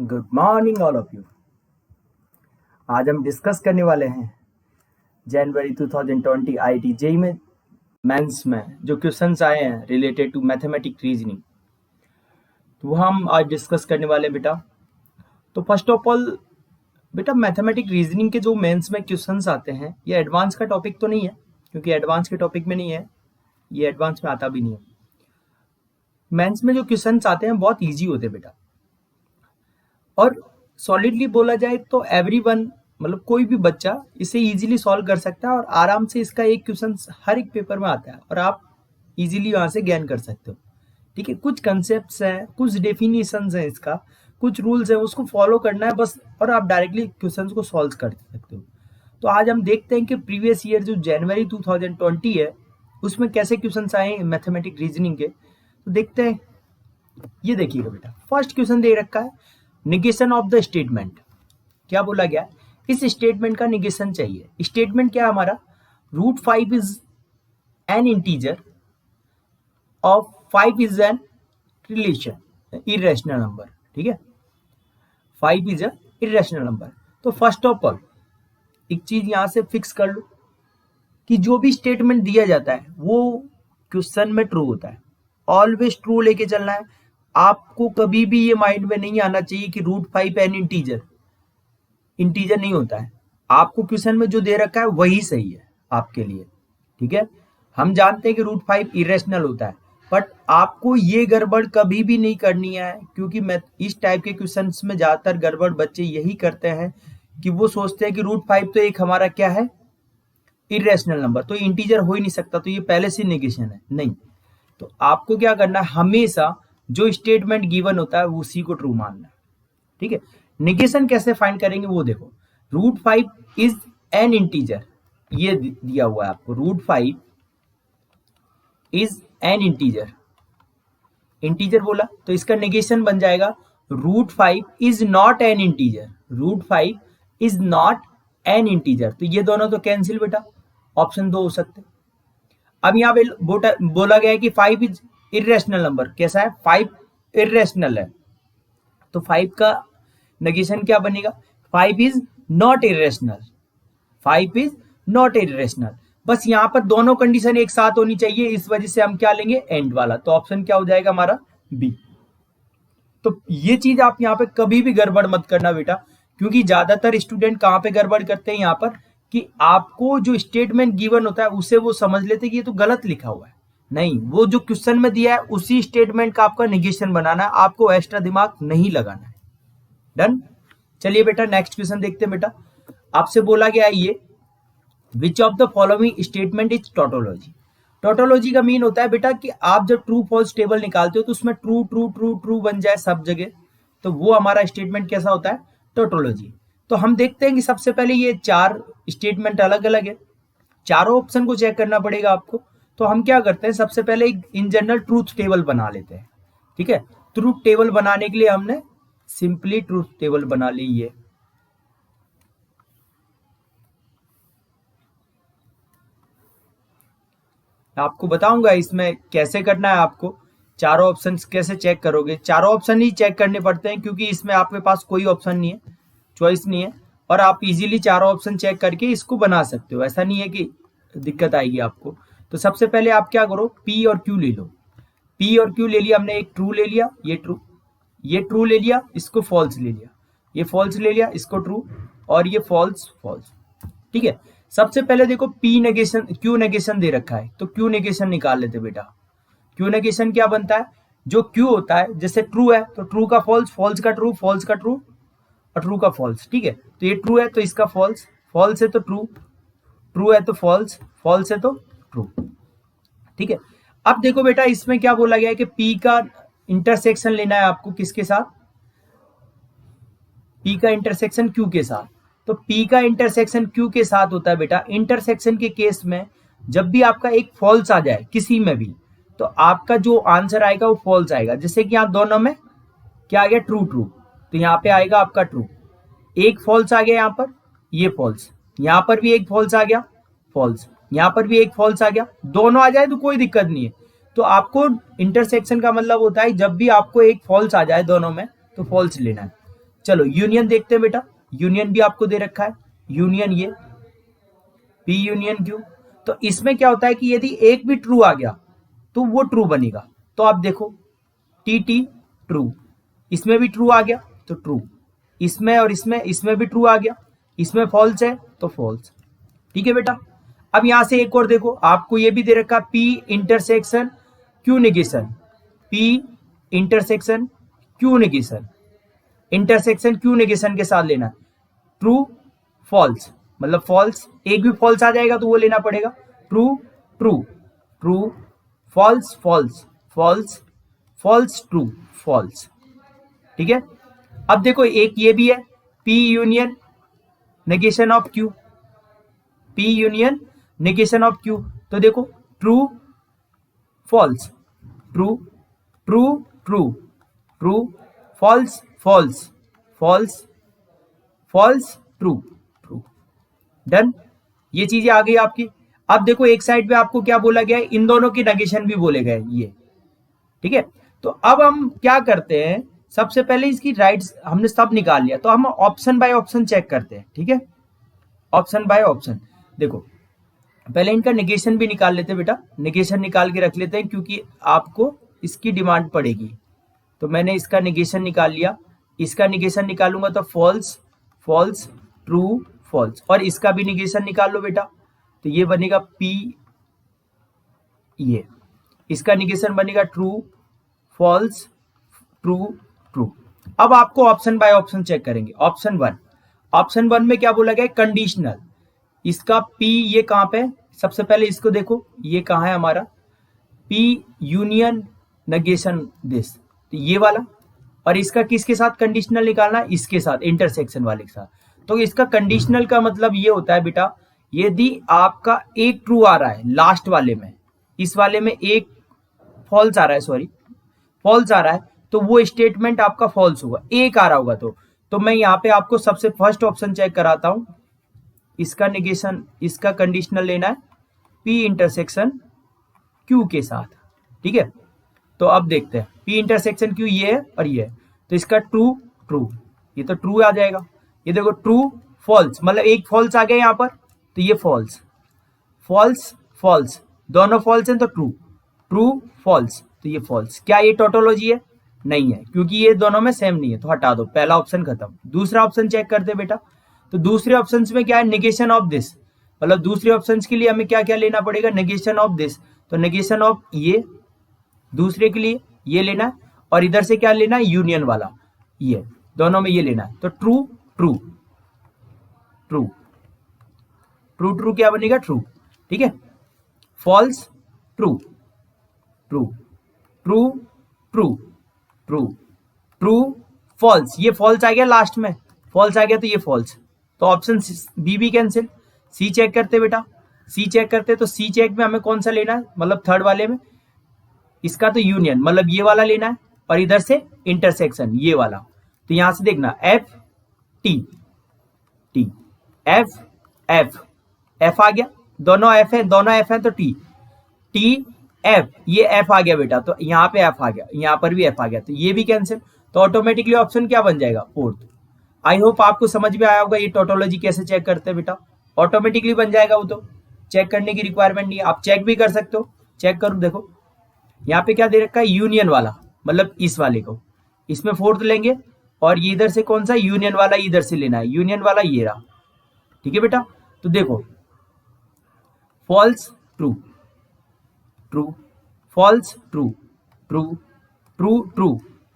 Good morning all of you. आज हम discuss करने वाले हैं जनवरी 2020 आईआईटी जेईई में मेंस में जो क्वेश्चंस आए हैं रिलेटेड टू मैथमेटिक रीजनिंग, तो वो हम आज डिस्कस करने वाले हैं बेटा। तो फर्स्ट ऑफ ऑल बेटा, मैथमेटिक रीजनिंग के जो मेंस में क्वेश्चंस आते हैं ये एडवांस का टॉपिक तो नहीं है, क्योंकि एडवांस के टॉपिक में नहीं है, ये एडवांस में आता भी नहीं है। मेंस में जो क्वेश्चंस आते हैं बहुत ईजी होते हैं बेटा, और सॉलिडली बोला जाए तो एवरीवन मतलब कोई भी बच्चा इसे इजीली सॉल्व कर सकता है और आराम से इसका एक क्वेश्चन हर एक पेपर में आता है और आप इजीली वहां से ज्ञान कर सकते हो। ठीक है, कुछ कंसेप्ट्स हैं, कुछ डेफिनेशंस हैं, इसका कुछ रूल्स हैं, उसको फॉलो करना है बस, और आप डायरेक्टली क्वेश्चन को सॉल्व कर सकते हो। तो आज हम देखते हैं कि प्रीवियस ईयर जो जनवरी 2020 है उसमें कैसे क्वेश्चन आए मैथमेटिक रीजनिंग के। तो देखते हैं, ये देखिएगा बेटा, फर्स्ट क्वेश्चन दे रखा है निगेशन ऑफ द स्टेटमेंट। क्या बोला गया, इस स्टेटमेंट का निगेशन चाहिए। स्टेटमेंट क्या है हमारा, √5 is an integer of 5 is an relation irrational number. ठीक है, 5 इज अ इरेशनल नंबर। तो फर्स्ट ऑफ ऑल एक चीज यहां से फिक्स कर लो कि जो भी स्टेटमेंट दिया जाता है वो क्वेश्चन में ट्रू होता है, ऑलवेज ट्रू लेके चलना है। आपको कभी भी ये माइंड में नहीं आना चाहिए कि √5 एन इंटीजर नहीं होता है। आपको क्वेश्चन में जो दे रखा है वही सही है आपके लिए। ठीक है, हम जानते हैं कि √5 इरेशनल होता है, बट आपको ये गड़बड़ कभी भी नहीं करनी है, क्योंकि मैं इस टाइप के क्वेश्चंस में ज्यादातर गड़बड़ बच्चे यही करते हैं कि वो सोचते हैं कि √5 तो एक हमारा क्या है, इरेशनल नंबर, तो इंटीजर हो ही नहीं सकता, तो ये पहले से नेगेशन है। नहीं, तो आपको क्या करना है, हमेशा जो स्टेटमेंट गिवन होता है उसी को ट्रू मानना है। ठीक है, नेगेशन कैसे फाइंड करेंगे वो देखो, √5 इज एन इंटीजर, ये दिया हुआ है आपको, √5 इज एन इंटीजर बोला तो इसका नेगेशन बन जाएगा √5 is not an integer, √5 is not an integer. तो ये दोनों तो कैंसिल बेटा, ऑप्शन 2 हो सकते। अब यहाँ पे बोला गया है कि 5 इज इरेशनल नंबर, कैसा है, 5 इरेशनल है, तो 5 का नेगेशन क्या बनेगा, 5 is not irrational, 5 is not irrational. बस यहाँ पर दोनों कंडीशन एक साथ होनी चाहिए, इस वजह से हम क्या लेंगे, एंड वाला। तो ऑप्शन क्या हो जाएगा हमारा, बी। तो ये चीज आप यहाँ पे कभी भी गड़बड़ मत करना बेटा, क्योंकि ज्यादातर स्टूडेंट कहाँ पे गड़बड़ करते हैं यहाँ पर कि आपको जो स्टेटमेंट गिवन होता है उसे वो समझ लेते कि ये तो गलत लिखा हुआ है। नहीं, वो जो क्वेश्चन में दिया है उसी स्टेटमेंट का आपका निगेशन बनाना है, आपको एक्स्ट्रा दिमाग नहीं लगाना है। डन। चलिए बेटा नेक्स्ट क्वेश्चन देखते हैं बेटा। आपसे बोला गया है ये, which of the following statement is tautology. Tautology का मीन होता है बेटा कि आप जब ट्रू फॉल्स टेबल निकालते हो तो उसमें ट्रू ट्रू ट्रू ट्रू बन जाए सब जगह, तो वो हमारा स्टेटमेंट कैसा होता है, टोटोलॉजी। तो हम देखते हैं कि सबसे पहले ये 4 स्टेटमेंट अलग अलग है, चारों ऑप्शन को चेक करना पड़ेगा आपको। तो हम क्या करते हैं, सबसे पहले एक इन जनरल ट्रूथ टेबल बना लेते हैं। ठीक है, ट्रूथ टेबल बनाने के लिए हमने सिंपली ट्रूथ टेबल बना ली है। आपको बताऊंगा इसमें कैसे करना है, आपको चारों ऑप्शन कैसे चेक करोगे। चारों ऑप्शन ही चेक करने पड़ते हैं, क्योंकि इसमें आपके पास कोई ऑप्शन नहीं है, चॉइस नहीं है, और आप इजीली चारों ऑप्शन चेक करके इसको बना सकते हो, ऐसा नहीं है कि दिक्कत आएगी आपको। तो सबसे पहले आप क्या करो, P और Q ले लो। P और Q ले लिया हमने, एक ट्रू ले लिया, ये ट्रू ले लिया, इसको फॉल्स ले लिया, ये फॉल्स ले लिया, इसको ट्रू, और ये फॉल्स फॉल्स। ठीक है, सबसे पहले देखो P नेगेशन, Q नेगेशन दे रखा है, तो Q नेगेशन निकाल लेते बेटा। Q नेगेशन क्या बनता है, जो Q होता है जैसे ट्रू है तो ट्रू का फॉल्स, फॉल्स का ट्रू, फॉल्स का ट्रू, और ट्रू का फॉल्स। ठीक है, तो ये ट्रू है तो इसका फॉल्स, फॉल्स है तो ट्रू, ट्रू है तो फॉल्स, फॉल्स है तो ट्रू। ठीक है, अब देखो बेटा इसमें क्या बोला गया है कि P का इंटरसेक्शन लेना है आपको, किसके साथ, P का इंटरसेक्शन Q के साथ। तो P का इंटरसेक्शन Q के साथ होता है बेटा, इंटरसेक्शन के केस में जब भी आपका एक फॉल्स आ जाए किसी में भी, तो आपका जो आंसर आएगा वो फॉल्स आएगा। जैसे कि यहाँ दोनों में क्या आ गया, ट्रू ट्रू, तो यहाँ पे आएगा आपका ट्रू। एक फॉल्स आ गया यहाँ पर, ये फॉल्स, यहाँ पर भी एक फॉल्स आ गया, फॉल्स, यहाँ पर भी एक फॉल्स आ गया, दोनों आ जाए तो कोई दिक्कत नहीं है। तो आपको इंटरसेक्शन का मतलब होता है जब भी आपको एक फॉल्स आ जाए दोनों में तो फॉल्स लेना है। चलो यूनियन देखते हैं बेटा, यूनियन भी आपको दे रखा है, यूनियन ये P यूनियन Q। तो इसमें क्या होता है कि यदि एक भी ट्रू आ गया तो वो ट्रू बनेगा। तो आप देखो TT ट्रू, इसमें भी ट्रू आ गया तो ट्रू, इसमें और इसमें भी ट्रू आ गया, इसमें फॉल्स है तो फॉल्स। ठीक है बेटा। अब यहां से एक और देखो, आपको ये भी दे रखा P intersection Q negation, P intersection Q negation, intersection Q negation के साथ लेना ट्रू फॉल्स, मतलब फॉल्स, एक भी फॉल्स आ जाएगा तो वो लेना पड़ेगा। True true true false false false false true false. ठीक है। अब देखो एक ये भी है P union negation of Q, P union negation of Q। तो देखो true false true true true true false false false false true true. Done, ये चीजें आ गई आपकी। अब देखो एक साइड पे आपको क्या बोला गया है, इन दोनों की नेगेशन भी बोले गए ये। ठीक है। तो अब हम क्या करते हैं, सबसे पहले इसकी राइट्स हमने सब निकाल लिया, तो हम ऑप्शन बाय ऑप्शन चेक करते हैं। ठीक है, ऑप्शन बाय ऑप्शन। देखो पहले इनका नेगेशन भी निकाल लेते हैं बेटा, नेगेशन निकाल के रख लेते हैं क्योंकि आपको इसकी डिमांड पड़ेगी। तो मैंने इसका नेगेशन निकाल लिया, इसका नेगेशन निकालूंगा तो फॉल्स फॉल्स ट्रू फॉल्स, और इसका भी नेगेशन निकाल लो बेटा, तो ये बनेगा P, ये इसका नेगेशन बनेगा ट्रू फॉल्स ट्रू ट्रू। अब आपको ऑप्शन बाय ऑप्शन चेक करेंगे। ऑप्शन वन, ऑप्शन वन में क्या बोला गया, कंडीशनल। इसका P ये कहां पे, सबसे पहले इसको देखो ये कहां है हमारा, P यूनियन नेगेशन दिस, तो ये वाला, और इसका किसके साथ कंडीशनल निकालना है, इसके साथ, इंटरसेक्शन वाले के साथ। तो इसका कंडीशनल का मतलब ये होता है बेटा, यदि आपका एक ट्रू आ रहा है लास्ट वाले में, इस वाले में एक फॉल्स आ रहा है, सॉरी फॉल्स आ रहा है, तो वो स्टेटमेंट आपका फॉल्स होगा। एक आ रहा होगा तो मैं यहाँ पे आपको सबसे फर्स्ट ऑप्शन चेक कराता हूं, इसका नेगेशन, इसका कंडीशनल लेना है P इंटरसेक्शन Q के साथ। ठीक है, तो अब देखते हैं P इंटरसेक्शन Q ये है और ये है, तो इसका ट्रू ट्रू, ये तो ट्रू आ जाएगा। ये देखो ट्रू फॉल्स, मतलब एक फॉल्स आ गया यहाँ पर, तो ये फॉल्स फॉल्स फॉल्स, दोनों फॉल्स हैं तो ट्रू ट्रू फॉल्स, तो ये फॉल्स। क्या ये टोटोलॉजी है, नहीं है, क्योंकि ये दोनों में सेम नहीं है, तो हटा दो, पहला ऑप्शन खत्म। दूसरा ऑप्शन चेक करते बेटा, तो दूसरे ऑप्शन में क्या है, नेगेशन ऑफ दिस, मतलब दूसरे ऑप्शन के लिए हमें क्या क्या लेना पड़ेगा, नेगेशन ऑफ दिस, तो नेगेशन ऑफ ये, दूसरे के लिए ये लेना है, और इधर से क्या लेना है, यूनियन वाला, ये दोनों में ये लेना है। तो true true true true true क्या बनेगा, ट्रू। ठीक है, false true true true true true true false, ये फॉल्स आ गया लास्ट में, फॉल्स आ गया तो ये फॉल्स, तो ऑप्शन बी भी कैंसिल। सी चेक करते बेटा, सी चेक करते, तो सी चेक में हमें कौन सा लेना है, मतलब थर्ड वाले में, इसका तो यूनियन, मतलब ये वाला लेना है, और इधर से इंटरसेक्शन ये वाला। तो यहां से देखना F T T, F F F आ गया, दोनों एफ है, दोनों एफ है तो टी टी एफ, ये एफ आ गया बेटा, तो यहाँ पे एफ आ गया, यहाँ पर भी एफ आ गया, तो ये भी कैंसिल। तो ऑटोमेटिकली ऑप्शन क्या बन जाएगा, फोर्थ। आई होप आपको समझ में आया होगा ये टोटोलॉजी कैसे चेक करते हैं बेटा, ऑटोमेटिकली बन जाएगा वो, तो चेक करने की रिक्वायरमेंट नहीं है, आप चेक भी कर सकते हो। चेक करो, देखो यहाँ पे क्या दे रखा है, यूनियन वाला, मतलब इस वाले को, इसमें फोर्थ लेंगे, और ये इधर से कौन सा, यूनियन वाला इधर से लेना है, यूनियन वाला ये रहा। ठीक है बेटा, तो देखो false true true false true true true true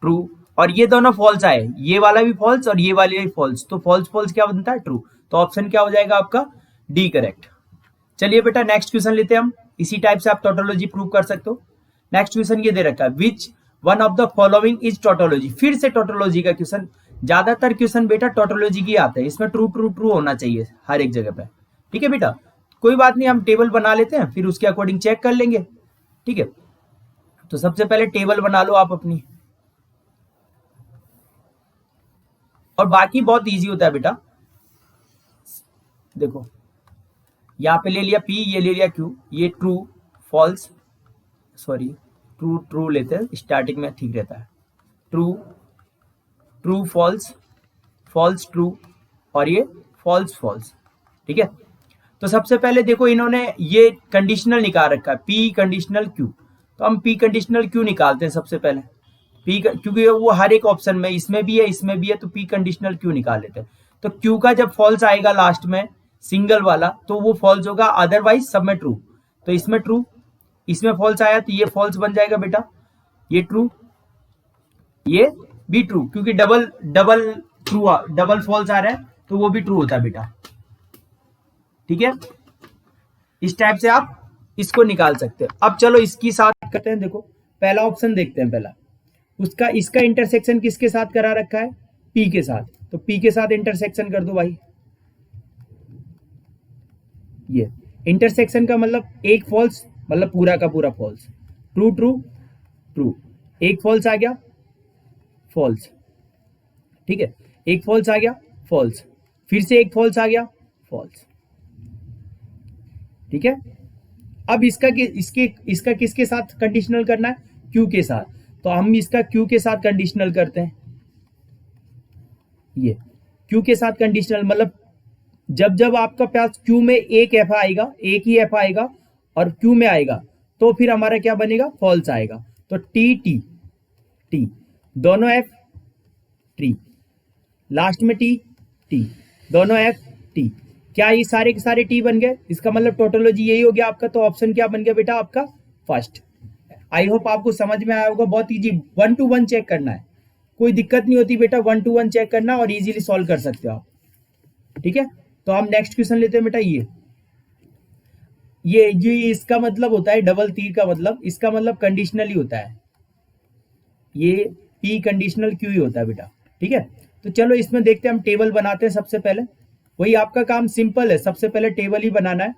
true, और ये दोनों फॉल्स आए, ये वाला भी फॉल्स और ये वाला भी फॉल्स, तो फॉल्स फॉल्स क्या बनता है, ट्रू। तो ऑप्शन क्या हो जाएगा आपका, डी करेक्ट। चलिए बेटा नेक्स्ट क्वेश्चन लेते हैं हम, इसी टाइप से आप टोटोलॉजी प्रूव कर सकते हो। नेक्स्ट क्वेश्चन ये दे रखा है, which one of the following is tautology. फिर से टोटोलॉजी का क्वेश्चन, ज्यादातर क्वेश्चन बेटा टोटोलॉजी की आते हैं, इसमें ट्रू ट्रू ट्रू होना चाहिए हर एक जगह पे। ठीक है बेटा, कोई बात नहीं, हम टेबल बना लेते हैं, फिर उसके अकॉर्डिंग चेक कर लेंगे। ठीक है, तो सबसे पहले टेबल बना लो आप अपनी, और बाकी बहुत इजी होता है बेटा। देखो यहाँ पे ले लिया P, ये ले लिया Q, ये true false, sorry true true लेते हैं, स्टार्टिंग में ठीक रहता है, true true false false true और ये फॉल्स फॉल्स। ठीक है, तो सबसे पहले देखो इन्होंने ये कंडीशनल निकाल रखा है पी कंडीशनल क्यू, तो हम पी कंडीशनल क्यू निकालते हैं सबसे पहले। पी क्योंकि वो हर एक ऑप्शन में इसमें भी है इसमें भी है, तो पी कंडीशनल क्यू निकाल लेते हैं। तो क्यू का जब फॉल्स आएगा लास्ट में सिंगल वाला तो वो फॉल्स होगा, अदरवाइज सब में ट्रू। तो इसमें ट्रू, इसमें फॉल्स आया तो ये फॉल्स बन जाएगा बेटा, ये ट्रू, ये भी ट्रू, क्योंकि double double true double false आ रहा है तो वो भी ट्रू होता है बेटा। ठीक है, इस टाइप से आप इसको निकाल सकते हैं। अब चलो इसकी साथ करते हैं, देखो पहला ऑप्शन देखते हैं। पहला उसका इसका इंटरसेक्शन किसके साथ करा रखा है, पी के साथ, तो पी के साथ इंटरसेक्शन कर दो भाई। ये इंटरसेक्शन का मतलब एक फॉल्स मतलब पूरा का पूरा फॉल्स, ट्रू ट्रू ट्रू, एक फॉल्स आ गया फॉल्स। ठीक है, एक फॉल्स आ गया फॉल्स, फिर से एक फॉल्स आ गया फॉल्स। ठीक है, अब इसका किसके साथ कंडीशनल करना है, क्यू के साथ, तो हम इसका क्यू के साथ कंडीशनल करते हैं। ये क्यू के साथ कंडीशनल मतलब जब जब आपका पास क्यू में एक एफ आएगा, एक ही एफ आएगा और क्यू में आएगा तो फिर हमारा क्या बनेगा, फॉल्स आएगा। तो टी टी टी दोनों एफ टी, लास्ट में टी टी दोनों एफ टी, क्या ये सारे के सारे टी बन गए, इसका मतलब टोटोलॉजी यही हो गया आपका। तो ऑप्शन क्या बन गया बेटा आपका, फर्स्ट। आई होप आपको समझ में आया होगा, बहुत इजी, 1 to 1 चेक करना है, कोई दिक्कत नहीं होती बेटा, 1 to 1 चेक करना और इजीली सॉल्व कर सकते हो आप। ठीक है, तो हम नेक्स्ट क्वेश्चन लेते हैं बेटा। ये इसका मतलब होता है डबल तीर का मतलब, इसका मतलब कंडीशनली होता है, ये पी कंडीशनल क्यू ही होता है बेटा। ठीक है, तो चलो इसमें देखते हैं, हम टेबल बनाते हैं सबसे पहले। वही आपका काम सिंपल है, सबसे पहले टेबल ही बनाना है।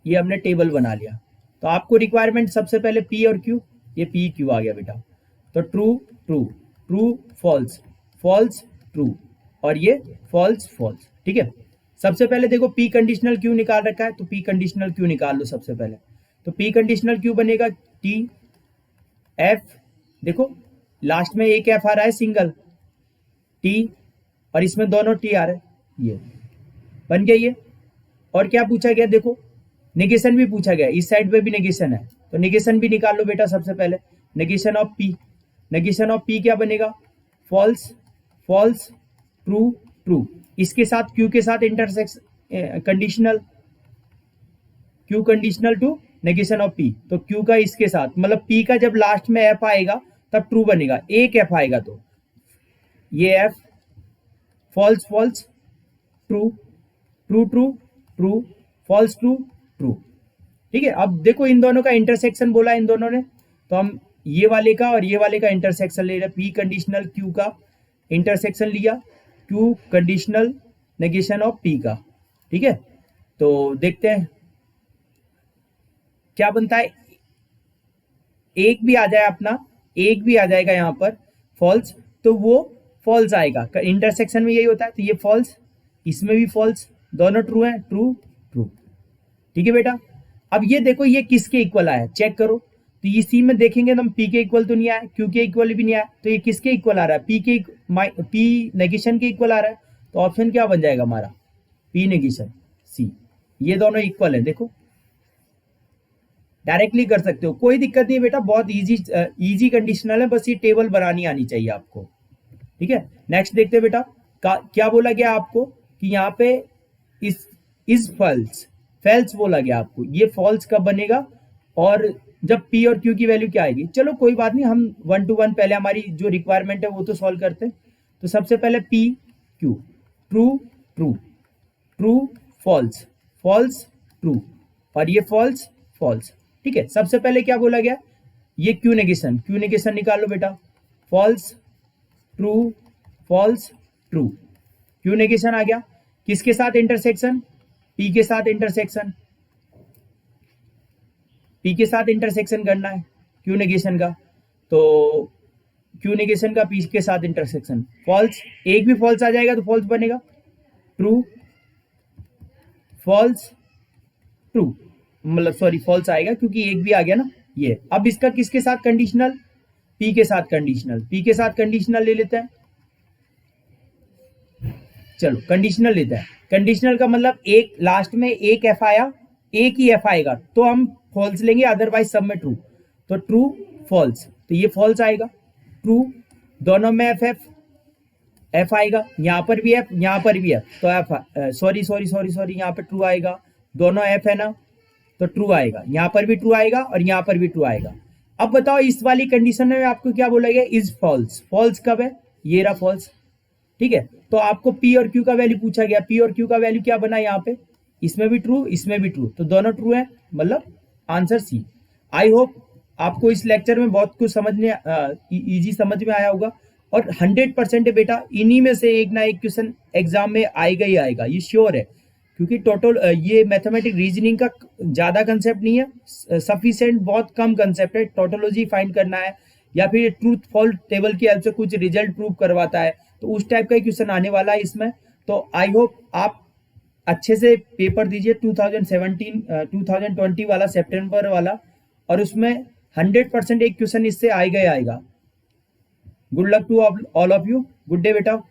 ये हमने टेबल बना लिया, तो आपको रिक्वायरमेंट सबसे पहले पी और क्यू, ये पी क्यू आ गया बेटा। तो true true true false false true और ये फॉल्स फॉल्स। ठीक है, सबसे पहले देखो पी कंडीशनल क्यू निकाल रखा है, तो पी कंडीशनल क्यू निकाल लो सबसे पहले। तो पी कंडीशनल क्यू बनेगा टी एफ, देखो लास्ट में एक एफ आ रहा है सिंगल टी और इसमें दोनों टी आ रहे हैं, ये बन गया ये। और क्या पूछा गया, देखो नेगेशन भी पूछा गया, इस साइड पे भी नेगेशन है, तो नेगेशन भी निकाल लो बेटा सबसे पहले। Negation of P, negation of P क्या बनेगा, फॉल्स फॉल्स ट्रू ट्रू, इसके साथ क्यू के साथ intersection conditional, Q conditional to negation of P, तो क्यू का इसके साथ मतलब पी का जब लास्ट में एफ आएगा तब ट्रू बनेगा, एक एफ आएगा तो ये F, false false true true true true false true true. ठीक है, अब देखो इन दोनों का इंटरसेक्शन बोला इन दोनों ने, तो हम ये वाले का और ये वाले का इंटरसेक्शन ले रहे हैं, पी कंडीशनल क्यू का इंटरसेक्शन लिया, Q conditional negation of P का। ठीक है, तो देखते हैं क्या बनता है, एक भी आ जाए अपना, एक भी आ जाएगा यहाँ पर फॉल्स, तो वो फॉल्स आएगा, इंटरसेक्शन में यही होता है, तो ये फॉल्स, इसमें भी फॉल्स, दोनों ट्रू है, ट्रू ट्रू। ठीक है बेटा, अब ये देखो ये किसके इक्वल आया चेक करो, तो इसी में देखेंगे तो हम पी के इक्वल तो नहीं आया, क्यू के इक्वल भी नहीं आया, तो ये किसके इक्वल आ रहा है, पी नेगेशन के इक्वल आ रहा है, तो ऑप्शन क्या बन जाएगा हमारा, पी नेगेशन सी। ये दोनों इक्वल है, देखो डायरेक्टली कर सकते हो, कोई दिक्कत नहीं बेटा, बहुत इजी कंडीशनल है, बस ये टेबल बनानी आनी चाहिए आपको। ठीक है, नेक्स्ट देखते हैं बेटा, क्या बोला गया आपको कि यहाँ पे इस फॉल्स बोला गया आपको, ये फॉल्स कब बनेगा और जब पी और क्यू की वैल्यू क्या आएगी। चलो कोई बात नहीं, हम 1 to 1 पहले हमारी जो रिक्वायरमेंट है वो तो सॉल्व करते हैं। तो सबसे पहले P Q, true true true false false true और ये फॉल्स फॉल्स। ठीक है, सबसे पहले क्या बोला गया, ये क्यू नेगेशन निकाल लो बेटा, false true false true, Q negation आ गया, किसके साथ इंटरसेक्शन, पी के साथ इंटरसेक्शन, पी के साथ इंटरसेक्शन करना है क्यू नेगेशन का, तो क्यू नेगेशन का पी के साथ इंटरसेक्शन, फॉल्स, एक भी फॉल्स आ जाएगा तो फॉल्स बनेगा, ट्रू फॉल्स ट्रू, मतलब सॉरी फॉल्स आएगा क्योंकि एक भी आ गया ना ये। अब इसका किसके साथ कंडीशनल, पी के साथ कंडीशनल, पी के साथ कंडीशनल ले लेते हैं। चलो कंडीशनल लेते हैं। कंडीशनल का मतलब एक लास्ट में एक एफ आया, एक ही एफ आएगा तो हम फॉल्स लेंगे, अदरवाइज सब में ट्रू। तो ट्रू फॉल्स, तो ये फॉल्स आएगा। ट्रू, दोनों में एफ एफ एफ आएगा, यहाँ पर भी एफ, यहाँ पर भी एफ, तो एफ सॉरी यहाँ पे ट्रू आएगा। दोनों एफ है ना, तो ट्रू आएगा, यहाँ पर भी ट्रू आएगा और यहाँ पर भी ट्रू आएगा। अब बताओ इस वाली कंडीशन में आपको क्या बोला गया, इज फॉल्स। फॉल्स कब है, ये रहा फॉल्स, ठीक है। तो आपको पी और क्यू का वैल्यू पूछा गया, पी और क्यू का वैल्यू क्या बना यहाँ पे, इसमें भी ट्रू इसमें भी ट्रू, तो दोनों ट्रू है, मतलब आंसर सी। आई होप आपको इस लेक्चर में बहुत कुछ समझने इजी समझ में आया होगा, और 100% बेटा इन्हीं में से एक ना एक क्वेश्चन एग्जाम में आएगा ही आएगा, ये श्योर है। क्योंकि टोटल ये मैथमेटिक रीजनिंग का ज़्यादा कंसेप्ट नहीं है, सफिशिएंट बहुत कम कंसेप्ट है। टोटोलॉजी फाइंड करना है या फिर ट्रूथ फॉल्ट टेबल की हेल्प से कुछ रिजल्ट प्रूव करवाता है, तो उस टाइप का क्वेश्चन आने वाला है इसमें। तो आई होप आप अच्छे से पेपर दीजिए 2020 वाला, सितंबर वाला, और उसमें 100% एक क्वेश्चन इससे आएगा ही आएगा। Good luck to all of you, good day बेटा।